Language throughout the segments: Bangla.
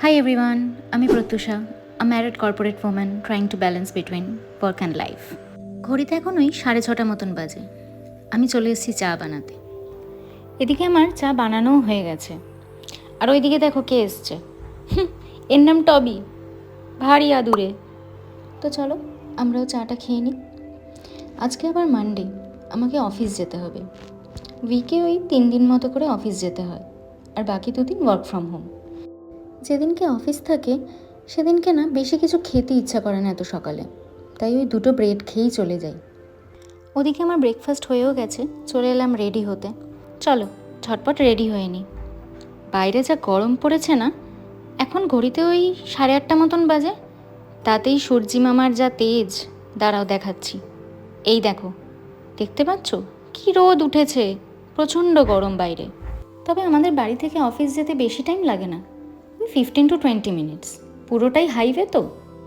Hi everyone, আমি Pratyusha, a married corporate woman trying to balance between work and life. ঘড়িতে এখন ওই 6:30 মতন বাজে। আমি চলে এসেছি চা বানাতে। এদিকে আমার চা বানানোও হয়ে গেছে। আর ওইদিকে দেখো কে এসছে। এর নাম টবি, ভারী আদুরে। তো চলো আমরাও চাটা খেয়ে নিই। আজকে আবার মানডে, আমাকে অফিস যেতে হবে। উইকে ওই 3 দিন মতো করে অফিস যেতে হয়, আর বাকি 2 দিন ওয়ার্ক ফ্রম হোম। যেদিনকে অফিস থাকে সেদিনকে না বেশি কিছু খেতে ইচ্ছা করে না এত সকালে, তাই ওই 2টো ব্রেড খেয়েই চলে যাই। ওদিকে আমার ব্রেকফাস্ট হয়েও গেছে, চলে এলাম রেডি হতে। চলো ঝটপট রেডি হয়ে নিই। বাইরে যা গরম পড়েছে না, এখন ঘড়িতে ওই 8:30 মতন বাজে, তাতেই সূর্যি মামার যা তেজ, দাঁড়াও দেখাচ্ছি। এই দেখো, দেখতে পাচ্ছ কি রোদ উঠেছে, প্রচণ্ড গরম বাইরে। তবে আমাদের বাড়ি থেকে অফিস যেতে বেশি টাইম লাগে না, 15 to 20 মিনিটস। পুরোটাই হাইওয়ে তো,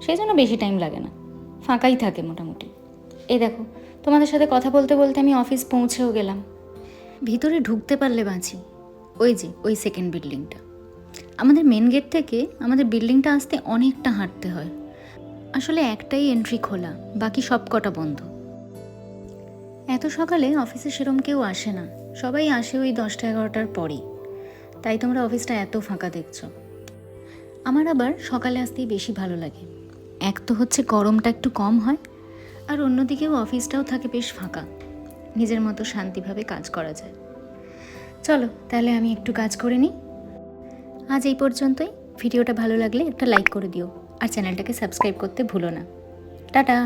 সেই জন্য বেশি টাইম লাগে না, ফাঁকাই থাকে মোটামুটি। এই দেখো, তোমাদের সাথে কথা বলতে বলতে আমি অফিস পৌঁছেও গেলাম। ভিতরে ঢুকতে পারলে বাঁচি। ওই যে ওই সেকেন্ড বিল্ডিংটা। আমাদের মেন গেট থেকে আমাদের বিল্ডিংটা আসতে অনেকটা হাঁটতে হয়। আসলে একটাই এন্ট্রি খোলা, বাকি সব কটা বন্ধ। এত সকালে অফিসে সেরম কেউ আসে না, সবাই আসে ওই 10টা-11টার পরেই। তাই তোমরা অফিসটা এত ফাঁকা দেখছো। আমার আবার সকালে আসতেই বেশি ভালো লাগে। এক তো হচ্ছে গরমটা একটু কম হয়, আর অন্যদিকেও অফিসটাও থাকে বেশ ফাঁকা, নিজের মতো শান্তিভাবে কাজ করা যায়। চলো তাহলে আমি একটু কাজ করে নিই। আজ এই পর্যন্তই। ভিডিওটা ভালো লাগলে একটা লাইক করে দিও, আর চ্যানেলটাকে সাবস্ক্রাইব করতে ভুলো না। টাটা।